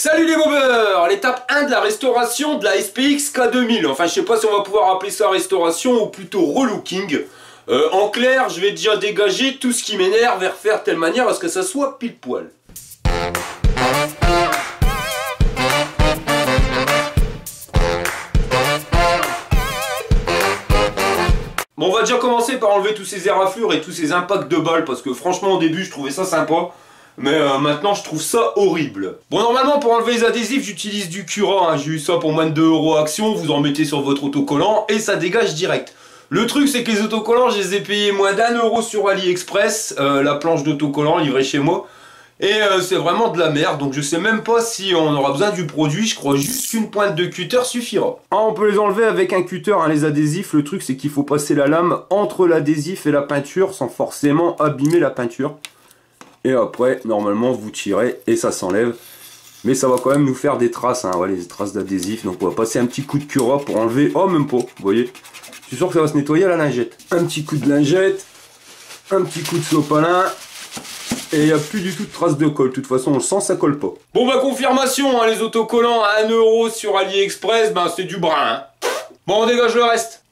Salut les bobeurs! L'étape 1 de la restauration de la SPX K2000. Enfin, je sais pas si on va pouvoir appeler ça restauration ou plutôt relooking. En clair, je vais déjà dégager tout ce qui m'énerve et refaire de telle manière à ce que ça soit pile poil. Bon, on va déjà commencer par enlever tous ces éraflures et tous ces impacts de balles parce que franchement au début je trouvais ça sympa. Mais maintenant je trouve ça horrible. Bon, normalement pour enlever les adhésifs j'utilise du Cura, hein. J'ai eu ça pour moins de 2 € à Action, vous en mettez sur votre autocollant et ça dégage direct. Le truc c'est que les autocollants je les ai payés moins d'1 € sur AliExpress, la planche d'autocollant livrée chez moi. Et c'est vraiment de la merde, donc je sais même pas si on aura besoin du produit, je crois juste qu'une pointe de cutter suffira. Ah, on peut les enlever avec un cutter, hein, les adhésifs, le truc c'est qu'il faut passer la lame entre l'adhésif et la peinture sans forcément abîmer la peinture. Et après, normalement, vous tirez et ça s'enlève. Mais ça va quand même nous faire des traces, hein, voilà, les traces d'adhésif. Donc on va passer un petit coup de Cura pour enlever. Oh, même pas, vous voyez. Je suis sûr que ça va se nettoyer à la lingette. Un petit coup de lingette, un petit coup de sopalin. Et il n'y a plus du tout de traces de colle. De toute façon, on le sent, ça colle pas. Bon, bah, confirmation, hein, les autocollants à 1 € sur AliExpress, ben c'est du brin. Hein. Bon, on dégage le reste.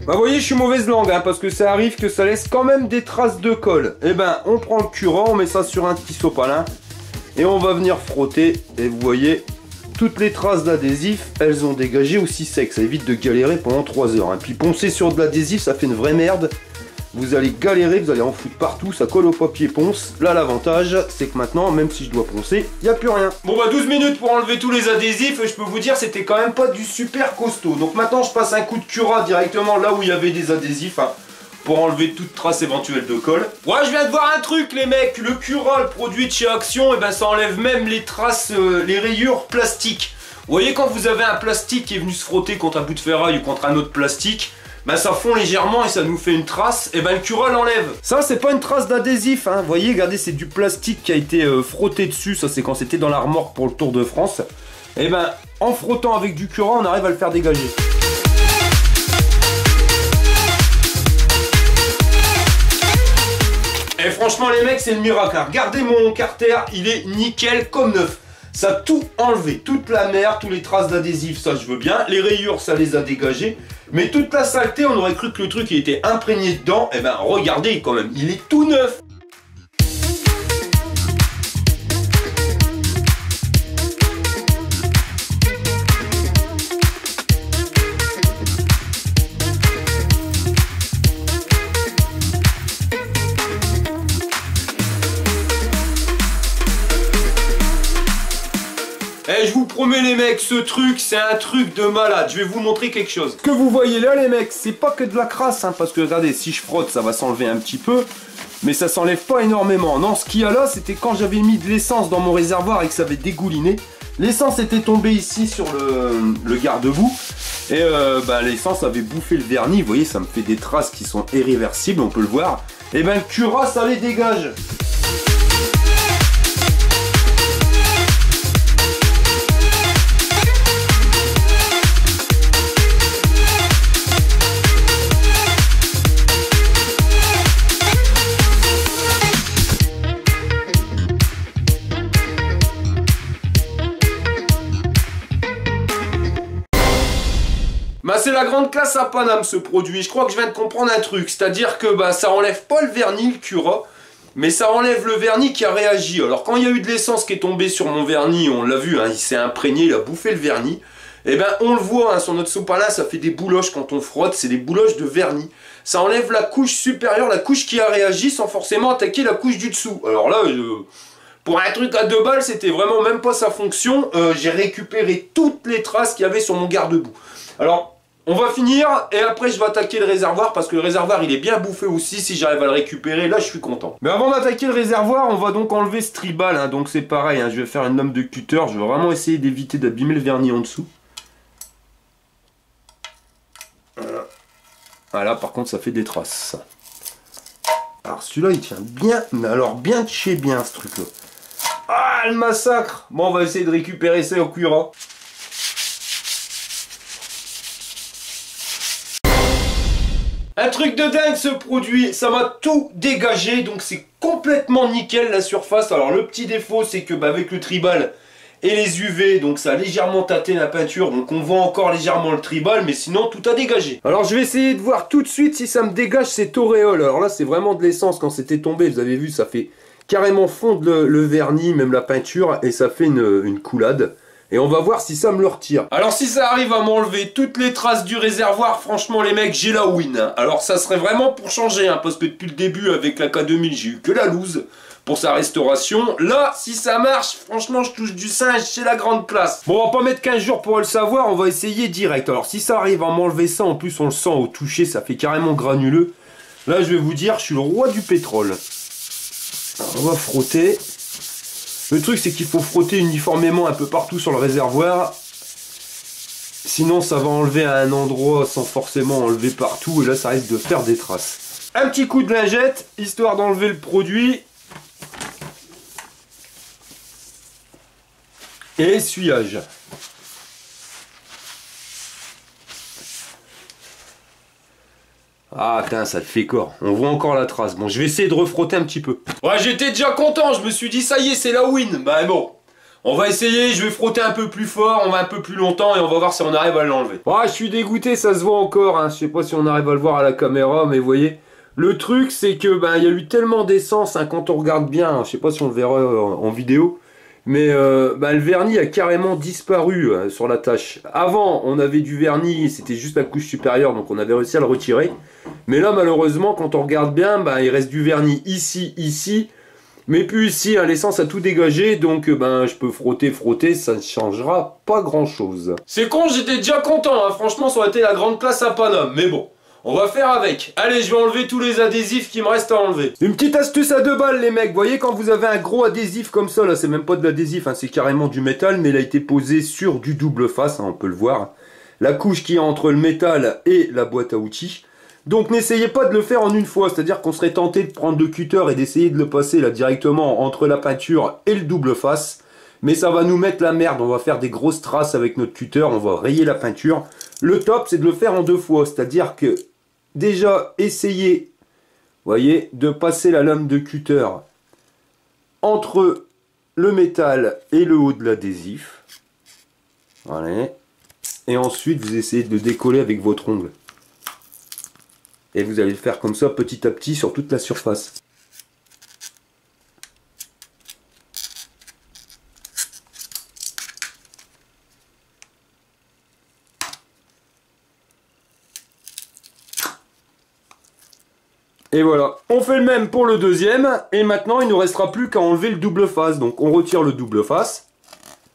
Bah vous voyez, je suis mauvaise langue, hein, parce que ça arrive que ça laisse quand même des traces de colle. Et ben, on prend le Cura, on met ça sur un petit sopalin et on va venir frotter. Et vous voyez, toutes les traces d'adhésif, elles ont dégagé aussi sec. Ça évite de galérer pendant 3 heures. Hein. Puis poncer sur de l'adhésif, ça fait une vraie merde. Vous allez galérer, vous allez en foutre partout, ça colle au papier ponce. Là, l'avantage, c'est que maintenant, même si je dois poncer, il n'y a plus rien. Bon bah 12 minutes pour enlever tous les adhésifs, je peux vous dire, c'était quand même pas du super costaud. Donc maintenant, je passe un coup de Cura directement là où il y avait des adhésifs, hein, pour enlever toute trace éventuelle de colle. Ouais, je viens de voir un truc, les mecs, le Cura, le produit de chez Action, et ben ça enlève même les traces, les rayures plastiques. Vous voyez, quand vous avez un plastique qui est venu se frotter contre un bout de ferraille ou contre un autre plastique, bah ça fond légèrement et ça nous fait une trace, et ben le Cura l'enlève. Ça c'est pas une trace d'adhésif, hein. Vous voyez, regardez, c'est du plastique qui a été frotté dessus, ça c'est quand c'était dans la remorque pour le Tour de France. Et ben en frottant avec du Cura, on arrive à le faire dégager. Et franchement les mecs, c'est le miracle, hein. Regardez mon carter, il est nickel comme neuf. Ça a tout enlevé, toute la merde, tous les traces d'adhésif, ça je veux bien. Les rayures, ça les a dégagées. Mais toute la saleté, on aurait cru que le truc il était imprégné dedans. Et ben regardez quand même, il est tout neuf. Eh, je vous promets les mecs, ce truc, c'est un truc de malade. Je vais vous montrer quelque chose. Ce que vous voyez là les mecs, c'est pas que de la crasse, hein, parce que regardez, si je frotte, ça va s'enlever un petit peu. Mais ça s'enlève pas énormément. Non, ce qu'il y a là, c'était quand j'avais mis de l'essence dans mon réservoir et que ça avait dégouliné. L'essence était tombée ici sur le garde-boue. Et bah, l'essence avait bouffé le vernis. Vous voyez, ça me fait des traces qui sont irréversibles, on peut le voir. Et ben le Cura, ça les dégage. Bah c'est la grande classe à Paname ce produit, je crois que je viens de comprendre un truc, c'est-à-dire que bah ça enlève pas le vernis, le Cura, mais ça enlève le vernis qui a réagi. Alors quand il y a eu de l'essence qui est tombée sur mon vernis, on l'a vu, hein, il s'est imprégné, il a bouffé le vernis, et ben on le voit, hein, sur notre sopalin ça fait des bouloches quand on frotte, c'est des bouloches de vernis. Ça enlève la couche supérieure, la couche qui a réagi sans forcément attaquer la couche du dessous. Alors là, pour un truc à 2 balles, c'était vraiment même pas sa fonction, j'ai récupéré toutes les traces qu'il y avait sur mon garde-boue. Alors, on va finir et après je vais attaquer le réservoir parce que le réservoir il est bien bouffé aussi. Si j'arrive à le récupérer, là je suis content. Mais avant d'attaquer le réservoir, on va donc enlever ce tribal, hein. Donc c'est pareil, hein. Je vais faire une lame de cutter. Je vais vraiment essayer d'éviter d'abîmer le vernis en dessous. Voilà, par contre ça fait des traces. Alors celui-là il tient bien, mais alors bien de chez bien ce truc là. Ah le massacre. Bon on va essayer de récupérer ça au Cura. Un truc de dingue ce produit, ça m'a tout dégagé, donc c'est complètement nickel la surface. Alors le petit défaut c'est que avec le tribal et les UV, donc ça a légèrement tâté la peinture, donc on voit encore légèrement le tribal, mais sinon tout a dégagé. Alors je vais essayer de voir tout de suite si ça me dégage cette auréole. Alors là c'est vraiment de l'essence, quand c'était tombé, vous avez vu, ça fait carrément fondre le vernis, même la peinture, et ça fait une coulade. Et on va voir si ça me le retire. Alors si ça arrive à m'enlever toutes les traces du réservoir, franchement les mecs, j'ai la win. Hein. Alors ça serait vraiment pour changer, hein, parce que depuis le début avec la K2000, j'ai eu que la loose pour sa restauration. Là, si ça marche, franchement je touche du singe, c'est la grande classe. Bon, on va pas mettre 15 jours pour le savoir, on va essayer direct. Alors si ça arrive à m'enlever ça, en plus on le sent au toucher, ça fait carrément granuleux. Là je vais vous dire, je suis le roi du pétrole. Alors, on va frotter. Le truc c'est qu'il faut frotter uniformément un peu partout sur le réservoir. Sinon ça va enlever à un endroit sans forcément enlever partout. Et là ça risque de faire des traces. Un petit coup de lingette, histoire d'enlever le produit. Et essuyage. Ah putain, ça te fait corps. On voit encore la trace. Bon, je vais essayer de refrotter un petit peu. Ouais, j'étais déjà content. Je me suis dit, ça y est, c'est la win. Bah bon, on va essayer. Je vais frotter un peu plus fort, on va un peu plus longtemps et on va voir si on arrive à l'enlever. Ah, je suis dégoûté, ça se voit encore. Hein. Je sais pas si on arrive à le voir à la caméra, mais vous voyez. Le truc, c'est que il y a eu tellement d'essence hein, quand on regarde bien. Hein, je sais pas si on le verra en vidéo. Mais le vernis a carrément disparu sur la tâche. Avant, on avait du vernis, c'était juste la couche supérieure, donc on avait réussi à le retirer. Mais là, malheureusement, quand on regarde bien, il reste du vernis ici, ici, mais plus ici. Hein, l'essence a tout dégagé, donc je peux frotter, ça ne changera pas grand-chose. C'est con, j'étais déjà content, hein, franchement, ça aurait été la grande classe à Paname, mais bon. On va faire avec. Allez, je vais enlever tous les adhésifs qui me restent à enlever. Une petite astuce à 2 balles, les mecs. Vous voyez, quand vous avez un gros adhésif comme ça, là, c'est même pas de l'adhésif, hein, c'est carrément du métal, mais il a été posé sur du double face, hein, on peut le voir. La couche qui est entre le métal et la boîte à outils. Donc, n'essayez pas de le faire en une fois. C'est-à-dire qu'on serait tenté de prendre le cutter et d'essayer de le passer là directement entre la peinture et le double face. Mais ça va nous mettre la merde. On va faire des grosses traces avec notre cutter. On va rayer la peinture. Le top, c'est de le faire en 2 fois. C'est-à-dire que déjà, essayez, voyez, de passer la lame de cutter entre le métal et le haut de l'adhésif. Voilà. Et ensuite, vous essayez de le décoller avec votre ongle. Et vous allez le faire comme ça, petit à petit, sur toute la surface. Et voilà, on fait le même pour le deuxième, et maintenant il ne nous restera plus qu'à enlever le double face. Donc on retire le double face.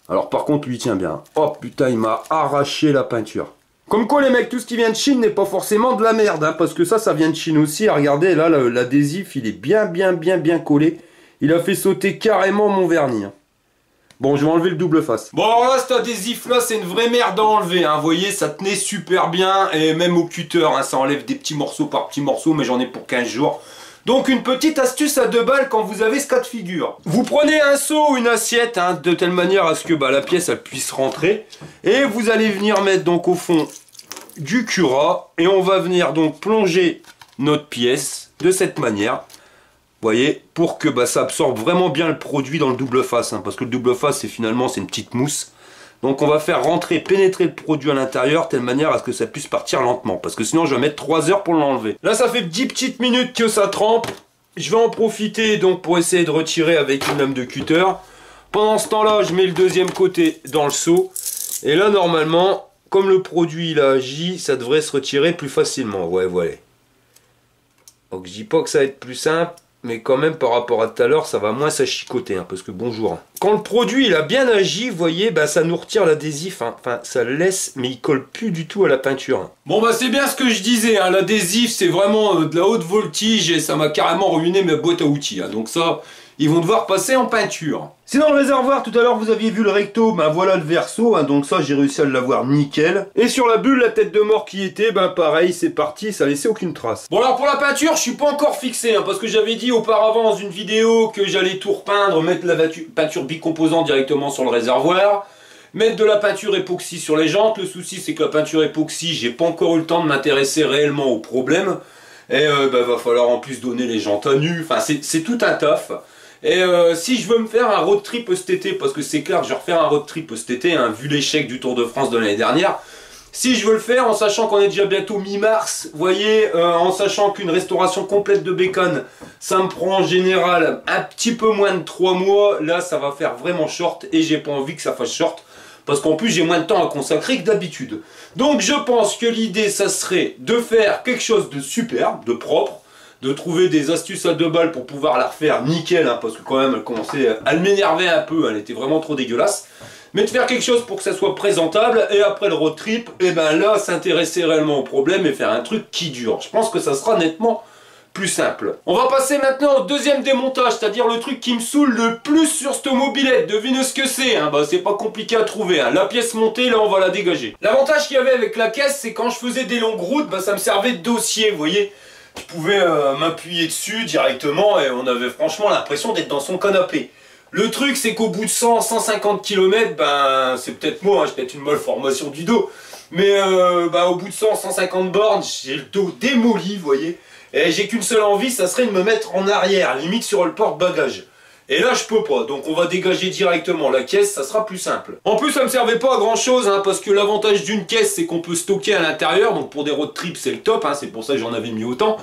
Alors par contre lui tient bien. Oh putain, il m'a arraché la peinture. Comme quoi les mecs, tout ce qui vient de Chine n'est pas forcément de la merde, hein, parce que ça vient de Chine aussi. Regardez là, l'adhésif il est bien collé. Il a fait sauter carrément mon vernis. Hein. Bon, je vais enlever le double face. Bon, alors là, cet adhésif-là, c'est une vraie merde à enlever. Hein. Vous voyez, ça tenait super bien. Et même au cutter, hein, ça enlève des petits morceaux par petits morceaux. Mais j'en ai pour 15 jours. Donc, une petite astuce à 2 balles quand vous avez ce cas de figure. Vous prenez un seau ou une assiette, hein, de telle manière à ce que la pièce, elle puisse rentrer. Et vous allez venir mettre donc au fond du Cura. Et on va venir donc plonger notre pièce de cette manière. Vous voyez, pour que ça absorbe vraiment bien le produit dans le double face, hein, parce que le double face c'est finalement une petite mousse. Donc on va faire pénétrer le produit à l'intérieur, telle manière à ce que ça puisse partir lentement, parce que sinon je vais mettre 3 heures pour l'enlever. Là ça fait 10 petites minutes que ça trempe. Je vais en profiter donc pour essayer de retirer avec une lame de cutter. Pendant ce temps là, je mets le deuxième côté dans le seau. Et là normalement, comme le produit il a agi, ça devrait se retirer plus facilement. Ouais, voilà. Donc je dis pas que ça va être plus simple. Mais quand même, par rapport à tout à l'heure, ça va moins s'achicoter, hein, parce que bonjour. Quand le produit il a bien agi, vous voyez, ça nous retire l'adhésif. Hein. Enfin, ça le laisse, mais il colle plus du tout à la peinture. Hein. Bon, c'est bien ce que je disais. Hein. L'adhésif, c'est vraiment de la haute voltige et ça m'a carrément ruiné ma boîte à outils. Hein. Donc ça, ils vont devoir passer en peinture. Sinon le réservoir, tout à l'heure vous aviez vu le recto, ben voilà le verso, hein, donc ça j'ai réussi à l'avoir nickel. Et sur la bulle, la tête de mort qui était, ben pareil, c'est parti, ça laissait aucune trace. Bon alors pour la peinture, je suis pas encore fixé, hein, parce que j'avais dit auparavant dans une vidéo que j'allais tout repeindre, mettre la peinture bicomposante directement sur le réservoir, mettre de la peinture époxy sur les jantes. Le souci c'est que la peinture époxy, j'ai pas encore eu le temps de m'intéresser réellement au problème. Et va falloir en plus donner les jantes à nu, enfin c'est tout un taf. Et si je veux me faire un road trip cet été, parce que c'est clair que je vais refaire un road trip cet été, hein, vu l'échec du Tour de France de l'année dernière, si je veux le faire en sachant qu'on est déjà bientôt mi-mars, vous voyez, en sachant qu'une restauration complète de bacon, ça me prend en général un petit peu moins de 3 mois, là ça va faire vraiment short et j'ai pas envie que ça fasse short. Parce qu'en plus j'ai moins de temps à consacrer que d'habitude. Donc je pense que l'idée ça serait de faire quelque chose de superbe, de propre, de trouver des astuces à 2 balles pour pouvoir la refaire nickel, hein, parce que quand même elle commençait à m'énerver un peu, elle était vraiment trop dégueulasse. Mais de faire quelque chose pour que ça soit présentable, et après le road trip, et ben là s'intéresser réellement au problème et faire un truc qui dure. Je pense que ça sera nettement plus simple. On va passer maintenant au deuxième démontage, c'est-à-dire le truc qui me saoule le plus sur cette mobilette. Devine ce que c'est, hein. Bah, c'est pas compliqué à trouver, hein. La pièce montée, là on va la dégager. L'avantage qu'il y avait avec la caisse, c'est quand je faisais des longues routes, bah, ça me servait de dossier, vous voyez. Je pouvais m'appuyer dessus directement et on avait franchement l'impression d'être dans son canapé. Le truc c'est qu'au bout de 100-150 km, ben c'est peut-être moi, hein, j'ai peut-être une malformation du dos, mais au bout de 100-150 bornes, j'ai le dos démoli, vous voyez. Et j'ai qu'une seule envie, ça serait de me mettre en arrière, limite sur le porte-bagages. Et là je peux pas, donc on va dégager directement la caisse, ça sera plus simple. En plus ça me servait pas à grand chose, hein, parce que l'avantage d'une caisse c'est qu'on peut stocker à l'intérieur, donc pour des road trips c'est le top, hein, c'est pour ça que j'en avais mis autant.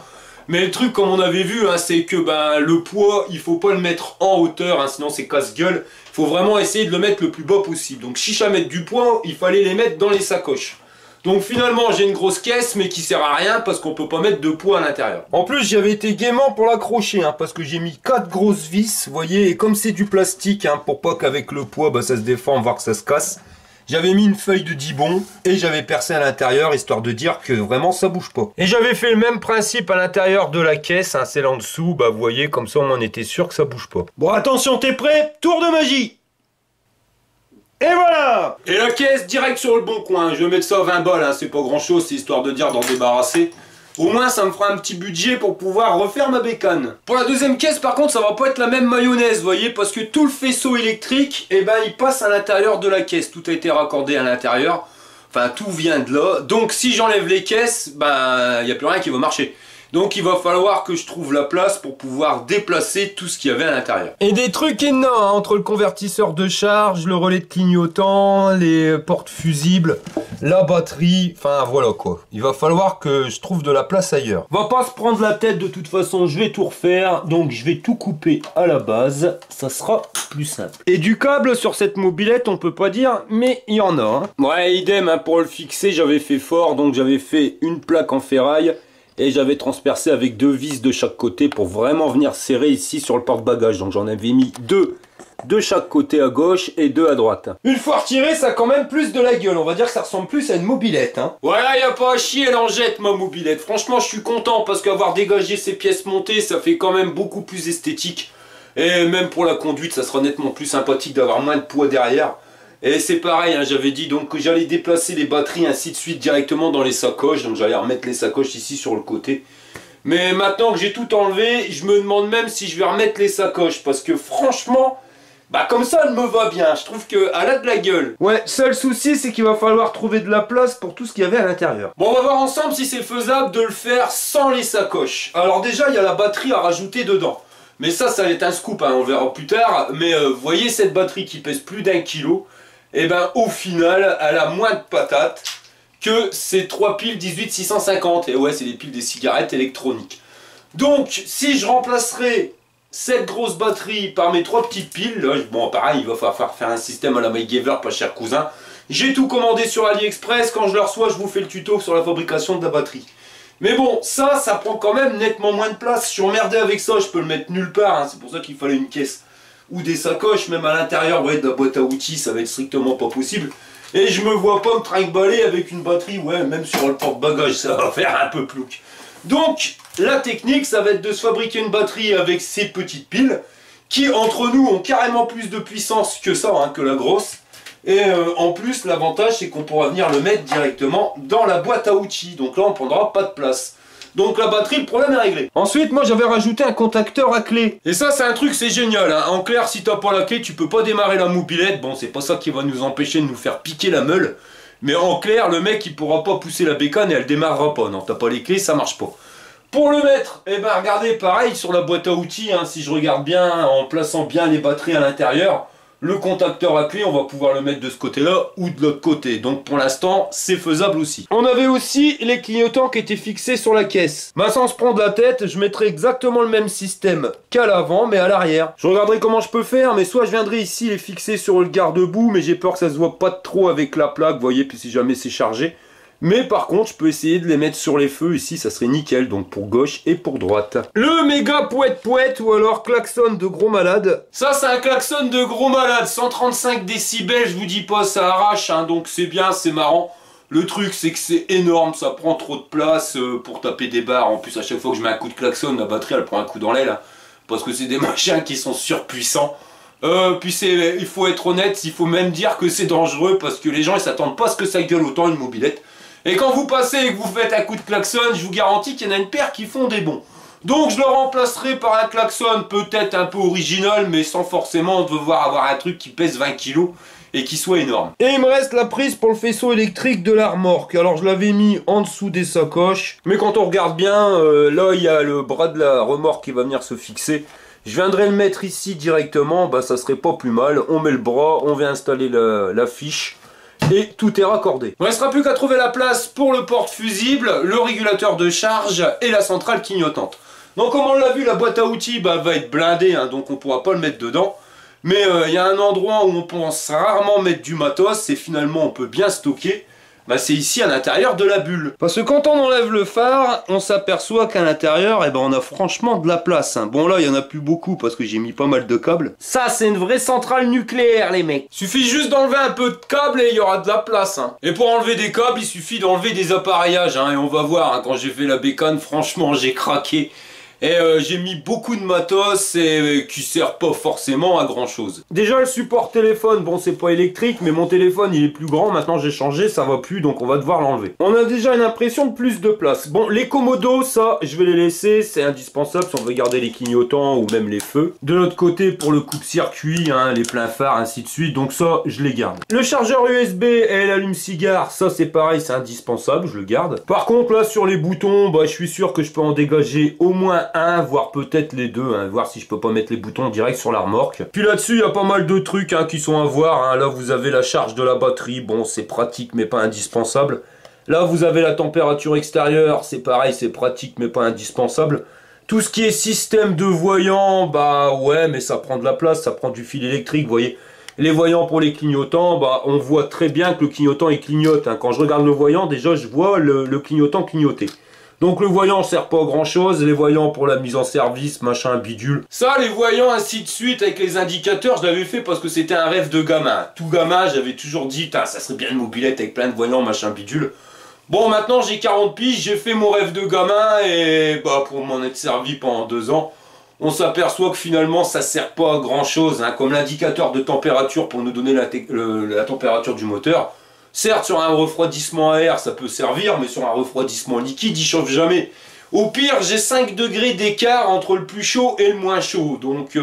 Mais le truc comme on avait vu, hein, c'est que le poids, il faut pas le mettre en hauteur, hein, sinon c'est casse-gueule. Il faut vraiment essayer de le mettre le plus bas possible. Donc si à mettre du poids, il fallait les mettre dans les sacoches. Donc finalement j'ai une grosse caisse mais qui sert à rien parce qu'on peut pas mettre de poids à l'intérieur. En plus j'avais été gaiement pour l'accrocher, hein, parce que j'ai mis 4 grosses vis, vous voyez, et comme c'est du plastique, hein, pour pas qu'avec le poids ça se déforme, voire que ça se casse, j'avais mis une feuille de dibon et j'avais percé à l'intérieur histoire de dire que vraiment ça bouge pas. Et j'avais fait le même principe à l'intérieur de la caisse, hein, c'est là en dessous, vous voyez, comme ça on était sûr que ça bouge pas. Bon attention, t'es prêt? Tour de magie! Et voilà! Et la caisse direct sur le bon coin, je vais mettre ça à 20 balles, hein, c'est pas grand chose, c'est histoire de dire d'en débarrasser. Au moins ça me fera un petit budget pour pouvoir refaire ma bécane. Pour la deuxième caisse par contre ça va pas être la même mayonnaise, vous voyez, parce que tout le faisceau électrique, il passe à l'intérieur de la caisse, tout a été raccordé à l'intérieur, enfin tout vient de là, donc si j'enlève les caisses, il n'y a plus rien qui va marcher. Donc il va falloir que je trouve la place pour pouvoir déplacer tout ce qu'il y avait à l'intérieur. Et des trucs énormes, hein, entre le convertisseur de charge, le relais de clignotant, les portes fusibles, la batterie, enfin voilà quoi. Il va falloir que je trouve de la place ailleurs. On va pas se prendre la tête de toute façon, je vais tout refaire, donc je vais tout couper à la base, ça sera plus simple. Et du câble sur cette mobilette, on peut pas dire, mais il y en a. Hein. Ouais, idem, hein, pour le fixer, j'avais fait fort, donc j'avais fait une plaque en ferraille. Et j'avais transpercé avec 2 vis de chaque côté pour vraiment venir serrer ici sur le porte-bagages. Donc j'en avais mis 2 de chaque côté à gauche et 2 à droite. Une fois retiré, ça a quand même plus de la gueule. On va dire que ça ressemble plus à une mobilette. Hein. Voilà, y a pas à chier, elle en jette ma mobilette. Franchement, je suis content parce qu'avoir dégagé ces pièces montées, ça fait quand même beaucoup plus esthétique. Et même pour la conduite, ça sera nettement plus sympathique d'avoir moins de poids derrière. Et c'est pareil, hein, j'avais dit donc que j'allais déplacer les batteries ainsi de suite directement dans les sacoches. Donc j'allais remettre les sacoches ici sur le côté. Mais maintenant que j'ai tout enlevé, je me demande même si je vais remettre les sacoches. Parce que franchement, comme ça elle me va bien. Je trouve qu'elle a de la gueule. Ouais, seul souci c'est qu'il va falloir trouver de la place pour tout ce qu'il y avait à l'intérieur. Bon, on va voir ensemble si c'est faisable de le faire sans les sacoches. Alors déjà, il y a la batterie à rajouter dedans. Mais ça va être un scoop, hein, on verra plus tard. Mais vous voyez cette batterie qui pèse plus d'1 kg. Et au final, elle a moins de patates que ces 3 piles 18650. Et ouais, c'est des piles des cigarettes électroniques. Donc, si je remplacerai cette grosse batterie par mes 3 petites piles, là, bon, pareil, il va falloir faire un système à la MacGyver, pas cher cousin. J'ai tout commandé sur AliExpress. Quand je le reçois, je vous fais le tuto sur la fabrication de la batterie. Mais bon, ça prend quand même nettement moins de place. Je suis emmerdé avec ça, je peux le mettre nulle part. Hein. C'est pour ça qu'il fallait une caisse. Ou des sacoches, même à l'intérieur, ouais, de la boîte à outils, ça va être strictement pas possible. Et je me vois pas me trinque-baller avec une batterie, ouais, même sur le porte-bagages, ça va faire un peu plouc. Donc, la technique, ça va être de se fabriquer une batterie avec ces petites piles, qui entre nous ont carrément plus de puissance que ça, hein, que la grosse. Et en plus, l'avantage, c'est qu'on pourra venir le mettre directement dans la boîte à outils. Donc là, on ne prendra pas de place. Donc la batterie, le problème est réglé. Ensuite, moi, j'avais rajouté un contacteur à clé. Et ça, c'est un truc, c'est génial. Hein. En clair, si t'as pas la clé, tu peux pas démarrer la mobilette. Bon, c'est pas ça qui va nous empêcher de nous faire piquer la meule. Mais en clair, le mec, il pourra pas pousser la bécane et elle démarrera pas. Non, t'as pas les clés, ça marche pas. Pour le mettre, eh ben, regardez, pareil, sur la boîte à outils, hein, si je regarde bien, en plaçant bien les batteries à l'intérieur, le contacteur à clé, on va pouvoir le mettre de ce côté-là ou de l'autre côté. Donc pour l'instant, c'est faisable aussi. On avait aussi les clignotants qui étaient fixés sur la caisse. Bah sans se prendre la tête, je mettrai exactement le même système qu'à l'avant, mais à l'arrière. Je regarderai comment je peux faire, mais soit je viendrai ici les fixer sur le garde-boue, mais j'ai peur que ça se voit pas trop avec la plaque, vous voyez, puis si jamais c'est chargé. Mais par contre, je peux essayer de les mettre sur les feux ici, ça serait nickel, donc pour gauche et pour droite. Le méga pouette ou alors klaxon de gros malade. Ça, c'est un klaxon de gros malade, 135 décibels, je vous dis pas, ça arrache, hein, donc c'est bien, c'est marrant. Le truc, c'est que c'est énorme, ça prend trop de place pour taper des barres. En plus, à chaque fois que je mets un coup de klaxon, la batterie, elle prend un coup dans l'aile, hein, parce que c'est des machins qui sont surpuissants. Puis il faut être honnête, il faut même dire que c'est dangereux, parce que les gens, ils s'attendent pas à ce que ça gueule autant une mobilette. Et quand vous passez et que vous faites un coup de klaxon, je vous garantis qu'il y en a une paire qui font des bons. Donc je le remplacerai par un klaxon peut-être un peu original, mais sans forcément devoir avoir un truc qui pèse 20 kg et qui soit énorme. Et il me reste la prise pour le faisceau électrique de la remorque. Alors je l'avais mis en dessous des sacoches, mais quand on regarde bien, là il y a le bras de la remorque qui va venir se fixer. Je viendrai le mettre ici directement, bah ça serait pas plus mal. On met le bras, on vient installer la fiche. Et tout est raccordé. Il ne restera plus qu'à trouver la place pour le porte-fusible, le régulateur de charge et la centrale clignotante. Donc comme on l'a vu, la boîte à outils va être blindée, hein, donc on ne pourra pas le mettre dedans. Mais il y a un endroit où on pense rarement mettre du matos et finalement on peut bien stocker. Bah, c'est ici à l'intérieur de la bulle. Parce que quand on enlève le phare, on s'aperçoit qu'à l'intérieur, eh ben, on a franchement de la place. Hein. Bon là, il n'y en a plus beaucoup parce que j'ai mis pas mal de câbles. Ça, c'est une vraie centrale nucléaire, les mecs. Suffit juste d'enlever un peu de câbles et il y aura de la place. Hein. Et pour enlever des câbles, il suffit d'enlever des appareillages. Hein. Et on va voir, hein, quand j'ai fait la bécane, franchement, j'ai craqué. Et j'ai mis beaucoup de matos et qui sert pas forcément à grand chose. Déjà le support téléphone, bon c'est pas électrique mais mon téléphone il est plus grand, maintenant j'ai changé, ça va plus donc on va devoir l'enlever. On a déjà une impression de plus de place. Bon les commodos ça je vais les laisser, c'est indispensable si on veut garder les clignotants ou même les feux. De l'autre côté pour le coupe-circuit, hein, les pleins phares ainsi de suite, donc ça je les garde. Le chargeur USB et l'allume-cigare, ça c'est pareil, c'est indispensable, je le garde. Par contre là sur les boutons, bah je suis sûr que je peux en dégager au moins un, voire peut-être les deux, hein, voir si je peux pas mettre les boutons direct sur la remorque. Puis là-dessus, il y a pas mal de trucs hein, qui sont à voir. Hein. Là, vous avez la charge de la batterie. Bon, c'est pratique, mais pas indispensable. Là, vous avez la température extérieure. C'est pareil, c'est pratique, mais pas indispensable. Tout ce qui est système de voyants, bah ouais, mais ça prend de la place, ça prend du fil électrique, vous voyez. Les voyants pour les clignotants, bah on voit très bien que le clignotant, il clignote. Hein. Quand je regarde le voyant, déjà, je vois le clignotant clignoter. Donc le voyant sert pas à grand chose, les voyants pour la mise en service, machin, bidule. Ça, les voyants ainsi de suite avec les indicateurs, je l'avais fait parce que c'était un rêve de gamin. Tout gamin, j'avais toujours dit, ça serait bien une mobilette avec plein de voyants, machin, bidule. Bon, maintenant j'ai 40 piges, j'ai fait mon rêve de gamin et bah pour m'en être servi pendant 2 ans, on s'aperçoit que finalement ça sert pas à grand chose, hein, comme l'indicateur de température pour nous donner la température du moteur. Certes, sur un refroidissement à air, ça peut servir, mais sur un refroidissement liquide, il chauffe jamais. Au pire, j'ai 5 degrés d'écart entre le plus chaud et le moins chaud. Donc,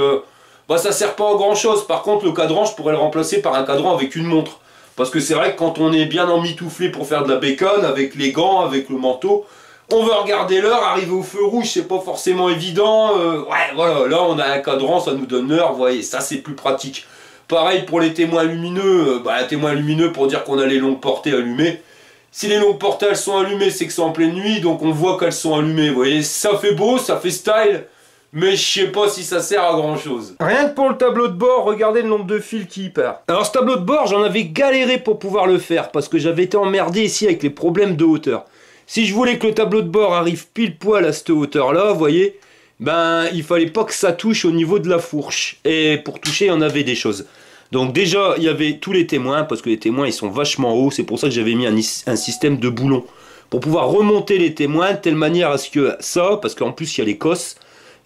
bah, ça sert pas à grand chose. Par contre, le cadran, je pourrais le remplacer par un cadran avec une montre. Parce que c'est vrai que quand on est bien emmitouflé pour faire de la bécane, avec les gants, avec le manteau, on veut regarder l'heure, arriver au feu rouge, c'est pas forcément évident. Ouais, voilà, là, on a un cadran, ça nous donne l'heure, vous voyez, ça, c'est plus pratique. Pareil pour les témoins lumineux, témoins lumineux pour dire qu'on a les longues portées allumées. Si les longues portées elles sont allumées, c'est que c'est en pleine nuit, donc on voit qu'elles sont allumées. Vous voyez, ça fait beau, ça fait style, mais je sais pas si ça sert à grand chose. Rien que pour le tableau de bord, regardez le nombre de fils qui y perd. Alors ce tableau de bord, j'en avais galéré pour pouvoir le faire, parce que j'avais été emmerdé ici avec les problèmes de hauteur. Si je voulais que le tableau de bord arrive pile poil à cette hauteur-là, vous voyez, ben il fallait pas que ça touche au niveau de la fourche. Et pour toucher, il y en avait des choses. Donc déjà, il y avait tous les témoins, parce que les témoins, ils sont vachement hauts. C'est pour ça que j'avais mis un système de boulons. Pour pouvoir remonter les témoins de telle manière à ce que ça, parce qu'en plus, il y a les cosses.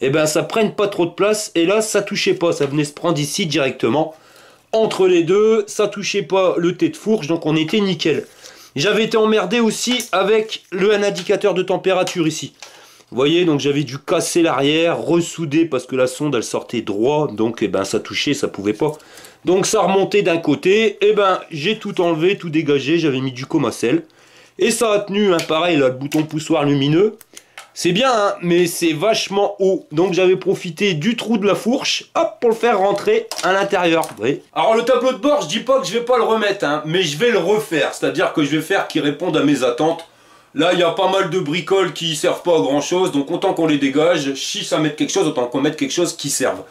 et ben ça prenne pas trop de place. Et là ça touchait pas, ça venait se prendre ici directement. Entre les deux, ça touchait pas le thé de fourche, donc on était nickel. J'avais été emmerdé aussi avec un indicateur de température ici. Vous voyez, donc j'avais dû casser l'arrière, ressouder parce que la sonde elle sortait droit, donc ça touchait, ça pouvait pas. Donc ça remontait d'un côté, j'ai tout enlevé, tout dégagé, j'avais mis du Comacel. Et ça a tenu, pareil là, le bouton poussoir lumineux. C'est bien, hein, mais c'est vachement haut. Donc j'avais profité du trou de la fourche, hop, pour le faire rentrer à l'intérieur. Alors le tableau de bord, je dis pas que je vais pas le remettre, hein, mais je vais le refaire. C'est-à-dire que je vais faire qu'il réponde à mes attentes. Là, il y a pas mal de bricoles qui servent pas à grand chose, donc autant qu'on les dégage. Si ça met quelque chose, autant qu'on mette quelque chose qui serve.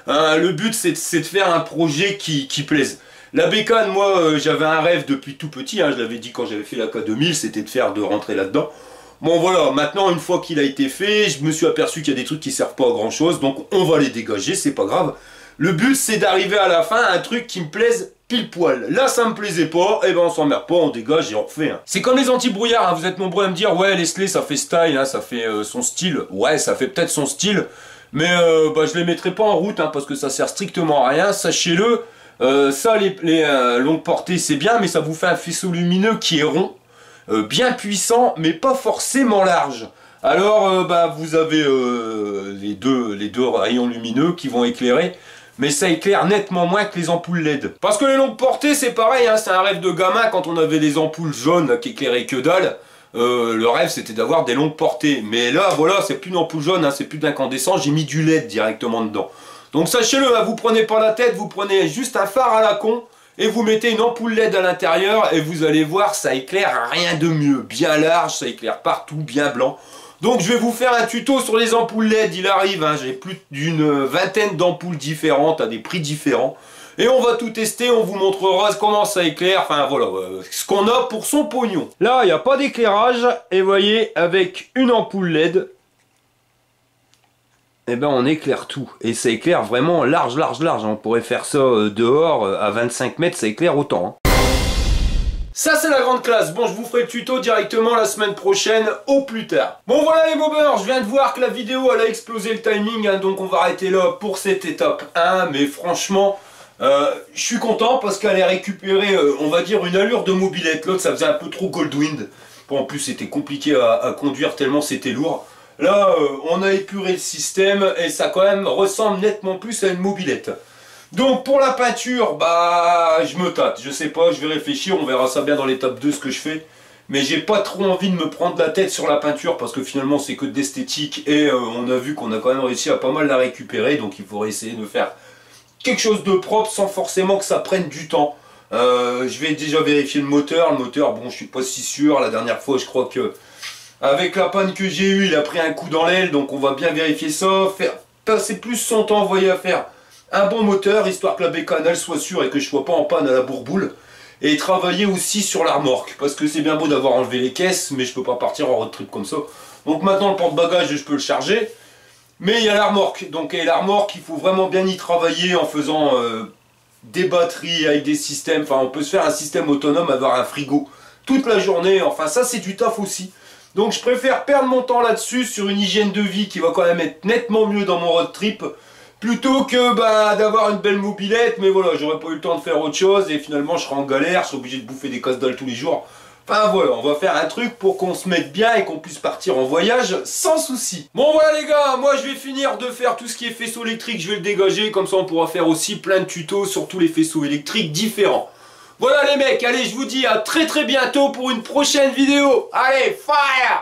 Le but, c'est de faire un projet qui plaise. La bécane, moi, j'avais un rêve depuis tout petit, hein, je l'avais dit quand j'avais fait la K2000, c'était de rentrer là-dedans. Bon voilà, maintenant une fois qu'il a été fait, je me suis aperçu qu'il y a des trucs qui servent pas à grand chose, donc on va les dégager, c'est pas grave. Le but c'est d'arriver à la fin à un truc qui me plaise pile poil. Là ça me plaisait pas, et on s'emmerde pas, on dégage et on refait. Hein. C'est comme les anti-brouillards, hein. Vous êtes nombreux à me dire ouais Leslie ça fait style, hein, ça fait son style. Ouais ça fait peut-être son style, mais je les mettrai pas en route hein, parce que ça sert strictement à rien, sachez-le. Ça les longues portées c'est bien, mais ça vous fait un faisceau lumineux qui est rond. Bien puissant mais pas forcément large. Alors vous avez les deux rayons lumineux qui vont éclairer, mais ça éclaire nettement moins que les ampoules LED. Parce que les longues portées c'est pareil, hein, c'est un rêve de gamin quand on avait des ampoules jaunes là, qui éclairaient que dalle. Le rêve c'était d'avoir des longues portées, mais là voilà c'est plus une ampoule jaune, hein, c'est plus d'incandescent, j'ai mis du LED directement dedans. Donc sachez-le, hein, vous prenez pas la tête, vous prenez juste un phare à la con et vous mettez une ampoule LED à l'intérieur et vous allez voir, ça éclaire rien de mieux. Bien large, ça éclaire partout, bien blanc. Donc je vais vous faire un tuto sur les ampoules LED, il arrive, hein, j'ai plus d'une vingtaine d'ampoules différentes à des prix différents. Et on va tout tester, on vous montrera comment ça éclaire, enfin voilà, ce qu'on a pour son pognon. Là, il n'y a pas d'éclairage, et vous voyez, avec une ampoule LED, on éclaire tout. Et ça éclaire vraiment large. On pourrait faire ça dehors, à 25 mètres, ça éclaire autant. Hein. Ça, c'est la grande classe. Bon, je vous ferai le tuto directement la semaine prochaine, au plus tard. Bon, voilà les bobeurs, je viens de voir que la vidéo, elle a explosé le timing, hein, donc on va arrêter là pour cette étape 1. Mais franchement, je suis content parce qu'elle a récupéré, on va dire, une allure de mobilette. L'autre, ça faisait un peu trop Goldwind. Bon, en plus, c'était compliqué à conduire tellement c'était lourd. Là, on a épuré le système et ça quand même ressemble nettement plus à une mobilette. Donc pour la peinture, je me tâte, je sais pas, je vais réfléchir, on verra ça bien dans l'étape 2 ce que je fais. Mais j'ai pas trop envie de me prendre la tête sur la peinture parce que finalement c'est que d'esthétique et on a vu qu'on a quand même réussi à pas mal la récupérer. Donc il faudrait essayer de faire quelque chose de propre sans forcément que ça prenne du temps. Je vais déjà vérifier le moteur, bon je suis pas si sûr, la dernière fois je crois que... Avec la panne que j'ai eue, il a pris un coup dans l'aile, donc on va bien vérifier ça, passer plus son temps, vous voyez, à faire un bon moteur, histoire que la bécane elle soit sûre et que je sois pas en panne à la bourboule. Et travailler aussi sur la remorque, parce que c'est bien beau d'avoir enlevé les caisses, mais je peux pas partir en road trip comme ça. Donc maintenant le porte-bagages, je peux le charger, mais il y a la remorque. Donc et la remorque, il faut vraiment bien y travailler en faisant des batteries avec des systèmes, enfin on peut se faire un système autonome, avoir un frigo toute la journée, enfin ça c'est du taf aussi. Donc je préfère perdre mon temps là-dessus sur une hygiène de vie qui va quand même être nettement mieux dans mon road trip plutôt que d'avoir une belle mobilette, mais voilà, j'aurais pas eu le temps de faire autre chose et finalement je serai en galère, je serai obligé de bouffer des casse-dalles tous les jours. Enfin voilà, on va faire un truc pour qu'on se mette bien et qu'on puisse partir en voyage sans souci. Bon voilà les gars, moi je vais finir de faire tout ce qui est faisceau électrique, je vais le dégager, comme ça on pourra faire aussi plein de tutos sur tous les faisceaux électriques différents. Voilà les mecs, allez je vous dis à très bientôt pour une prochaine vidéo. Allez, fire!